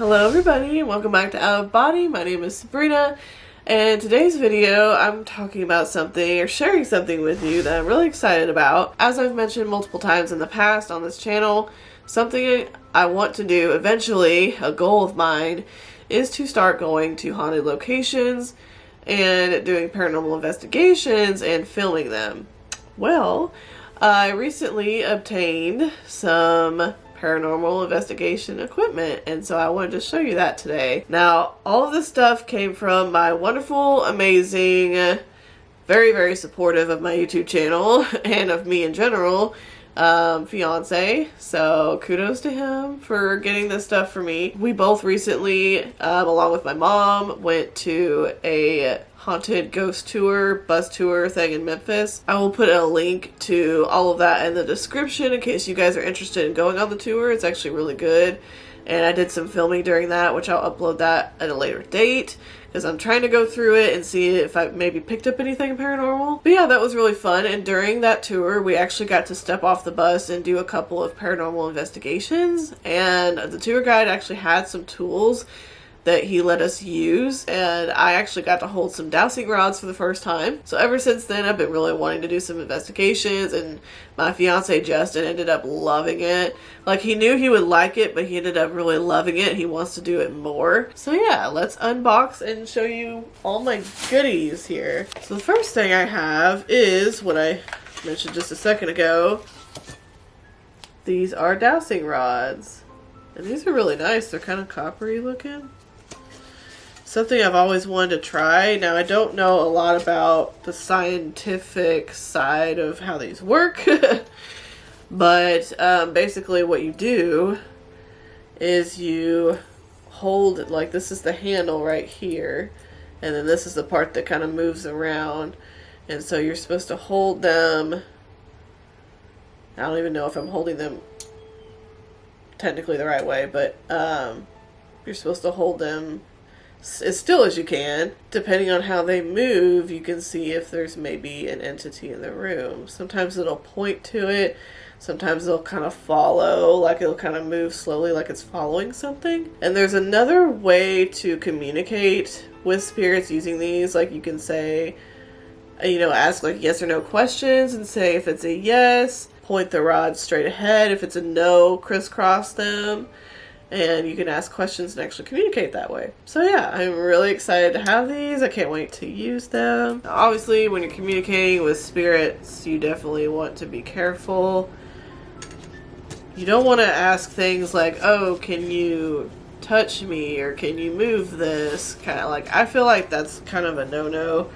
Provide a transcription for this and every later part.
Hello everybody and welcome back to Out of Body. My name is Sabrina, and today's video I'm talking about something or sharing something with you that I'm really excited about. As I've mentioned multiple times in the past on this channel, something I want to do eventually, a goal of mine, is to start going to haunted locations and doing paranormal investigations and filming them. Well, I recently obtained some paranormal investigation equipment, and so I wanted to show you that today. Now, all of this stuff came from my wonderful, amazing, very, very supportive of my YouTube channel and of me in general, fiance. So kudos to him for getting this stuff for me. We both recently, along with my mom, went to a haunted ghost tour, bus tour thing in Memphis. I will put a link to all of that in the description in case you guys are interested in going on the tour. It's actually really good. And I did some filming during that, which I'll upload that at a later date, because I'm trying to go through it and see if I maybe picked up anything paranormal. But yeah, that was really fun. And during that tour, we actually got to step off the bus and do a couple of paranormal investigations. And the tour guide actually had some tools that he let us use, and I actually got to hold some dowsing rods for the first time. So ever since then, I've been really wanting to do some investigations, and my fiance Justin ended up loving it. Like, he knew he would like it, but he ended up really loving it. He wants to do it more. So yeah, let's unbox and show you all my goodies here. So the first thing I have is what I mentioned just a second ago. These are dowsing rods, and these are really nice. They're kind of coppery looking. Something I've always wanted to try. Now, I don't know a lot about the scientific side of how these work, but basically what you do is you hold, like, this is the handle right here, and then this is the part that kind of moves around, and so you're supposed to hold them. I don't even know if I'm holding them technically the right way, but you're supposed to hold them as still as you can. Depending on how they move, you can see if there's maybe an entity in the room. Sometimes it'll point to it, sometimes it'll kind of follow, like it'll kind of move slowly like it's following something. And there's another way to communicate with spirits using these. Like, you can say, you know, ask like yes or no questions and say if it's a yes, point the rod straight ahead. If it's a no, crisscross them. And you can ask questions and actually communicate that way. So yeah, I'm really excited to have these. I can't wait to use them. Obviously, when you're communicating with spirits, you definitely want to be careful. You don't want to ask things like, oh, can you touch me? Or can you move this? Kind of like, I feel like that's kind of a no-no.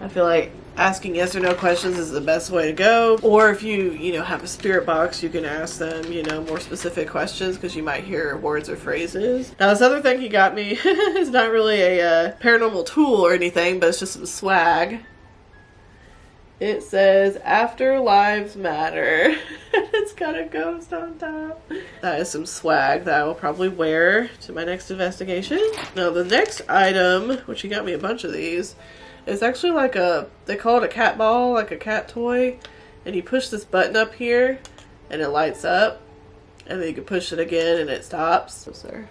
I feel like asking yes or no questions is the best way to go. Or if you know, have a spirit box, you can ask them, you know, more specific questions, because you might hear words or phrases. Now, this other thing he got me is not really a paranormal tool or anything, but it's just some swag. It says, "After Lives Matter." It's got a ghost on top. That is some swag that I will probably wear to my next investigation. Now, the next item, which he got me a bunch of these, it's actually like they call it a cat ball, like a cat toy. And you push this button up here and it lights up. And then you can push it again and it stops. Oh, sorry.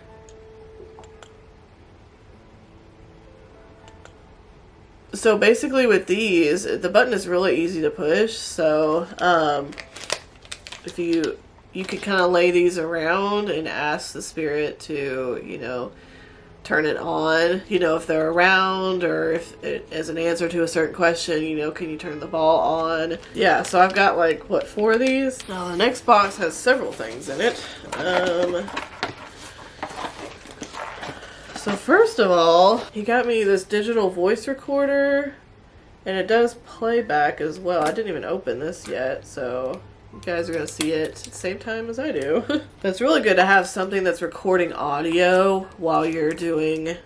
So basically with these, the button is really easy to push. So if you could kind of lay these around and ask the spirit to, you know, turn it on, you know, if they're around, or if it is an answer to a certain question, you know, can you turn the ball on? Yeah, so I've got like, what, 4 of these? Now the next box has several things in it. So first of all, he got me this digital voice recorder, and it does playback as well. I didn't even open this yet, so you guys are going to see it at the same time as I do. But it's really good to have something that's recording audio while you're doing,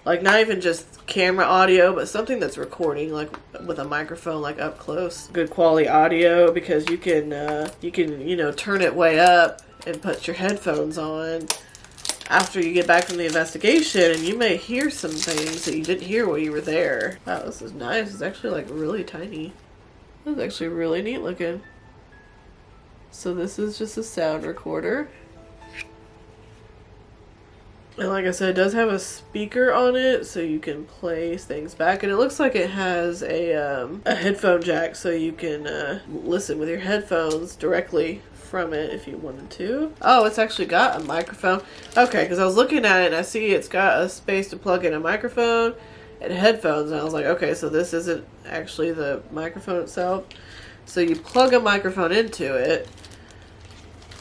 like, not even just camera audio, but something that's recording, like, with a microphone, like, up close. Good quality audio, because you can, you know, turn it way up and put your headphones on after you get back from the investigation, and you may hear some things that you didn't hear while you were there. Wow, this is nice. It's actually, like, really tiny. This is actually really neat looking. So this is just a sound recorder. And like I said, it does have a speaker on it, so you can play things back. And it looks like it has a headphone jack, so you can listen with your headphones directly from it if you wanted to. Oh, it's actually got a microphone. Okay, because I was looking at it and I see it's got a space to plug in a microphone and headphones. And I was like, okay, so this isn't actually the microphone itself. So you plug a microphone into it.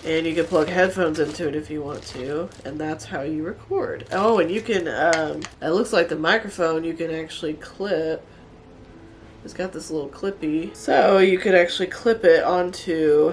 And you can plug headphones into it if you want to, and that's how you record. Oh, and you can, it looks like the microphone you can actually clip. It's got this little clippy. So you could actually clip it onto,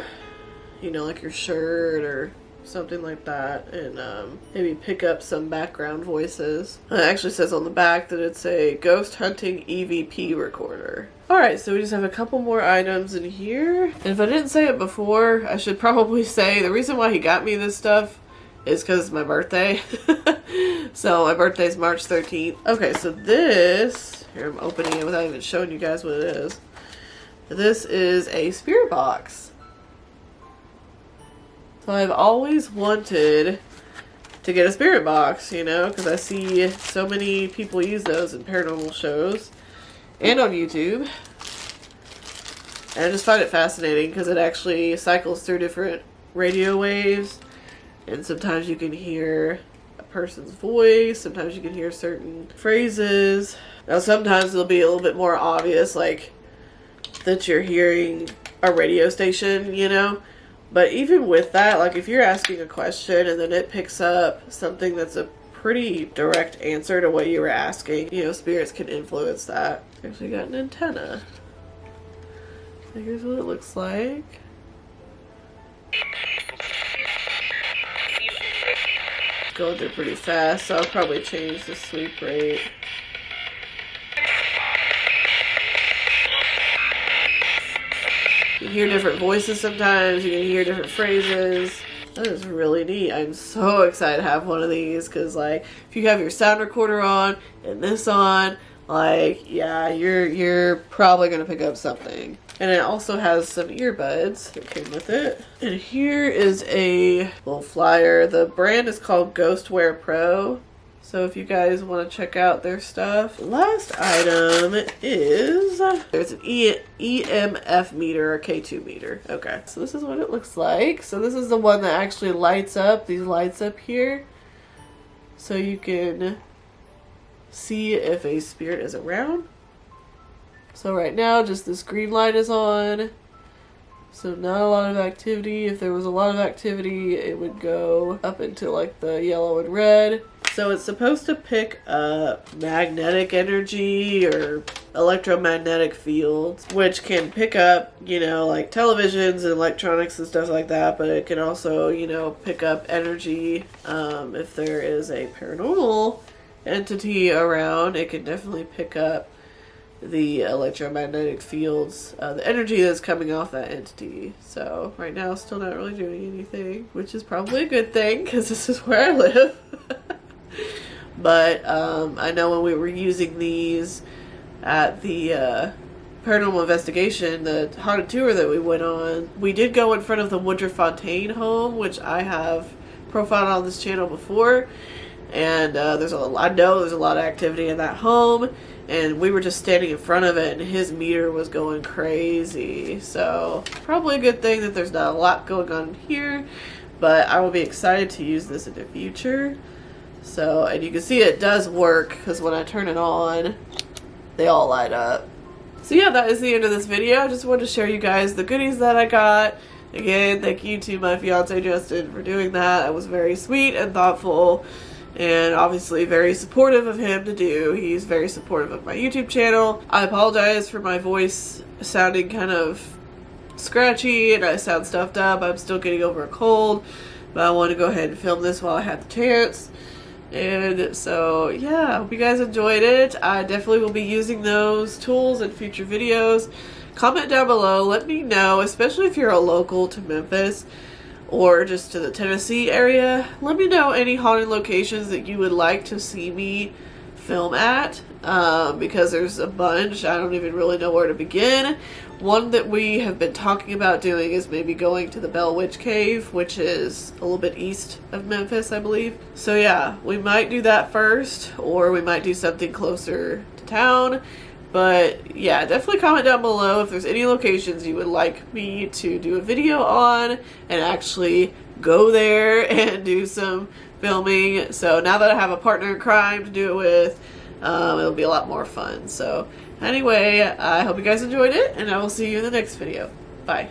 you know, like your shirt or something like that, and maybe pick up some background voices. It actually says on the back that it's a ghost hunting EVP recorder. Alright, so we just have a couple more items in here. And if I didn't say it before, I should probably say the reason why he got me this stuff is because it's my birthday. So my birthday is March 13th. Okay, so this, here I'm opening it without even showing you guys what it is. This is a spirit box. So I've always wanted to get a spirit box, you know, because I see so many people use those in paranormal shows and on YouTube. And I just find it fascinating because it actually cycles through different radio waves. And sometimes you can hear a person's voice. Sometimes you can hear certain phrases. Now sometimes it'll be a little bit more obvious, like that you're hearing a radio station, you know. But even with that, like if you're asking a question and then it picks up something that's a pretty direct answer to what you were asking, you know, spirits can influence that. Actually got an antenna. So here's what it looks like. Going through pretty fast, so I'll probably change the sweep rate. You can hear different voices sometimes, you can hear different phrases. That is really neat. I'm so excited to have one of these because, like, if you have your sound recorder on and this on, like, yeah, you're probably going to pick up something. And it also has some earbuds that came with it. And here is a little flyer. The brand is called Ghostware Pro. So if you guys want to check out their stuff. Last item is, there's an EMF meter, or K2 meter. Okay, so this is what it looks like. So this is the one that actually lights up, these lights up here. So you can see if a spirit is around. So right now, just this green light is on. So not a lot of activity. If there was a lot of activity, it would go up into like the yellow and red. So it's supposed to pick up magnetic energy or electromagnetic fields, which can pick up, you know, like televisions and electronics and stuff like that, but it can also, you know, pick up energy. If there is a paranormal entity around, it can definitely pick up the electromagnetic fields, the energy that's coming off that entity. So right now, still not really doing anything, which is probably a good thing because this is where I live. But I know when we were using these at the paranormal investigation, the haunted tour that we went on, we did go in front of the Woodruff Fontaine home, which I have profiled on this channel before. And I know there's a lot of activity in that home, and we were just standing in front of it and his meter was going crazy. So probably a good thing that there's not a lot going on here, but I will be excited to use this in the future. So, and you can see it does work because when I turn it on, they all light up. So yeah, that is the end of this video. I just wanted to share you guys the goodies that I got. Again, thank you to my fiance Justin for doing that. It was very sweet and thoughtful, and obviously very supportive of him to do. He's very supportive of my YouTube channel. I apologize for my voice sounding kind of scratchy and I sound stuffed up. I'm still getting over a cold, but I want to go ahead and film this while I have the chance. And so yeah, I hope you guys enjoyed it. I definitely will be using those tools in future videos. Comment down below, let me know, especially if you're a local to Memphis or just to the Tennessee area. Let me know any haunted locations that you would like to see me film at, because there's a bunch. I don't even really know where to begin. One that we have been talking about doing is maybe going to the Bell Witch Cave, which is a little bit east of Memphis, I believe. So yeah, we might do that first, or we might do something closer to town. But yeah, definitely comment down below if there's any locations you would like me to do a video on and actually go there and do some filming. So now that I have a partner in crime to do it with, it'll be a lot more fun. So anyway, I hope you guys enjoyed it, and I will see you in the next video. Bye.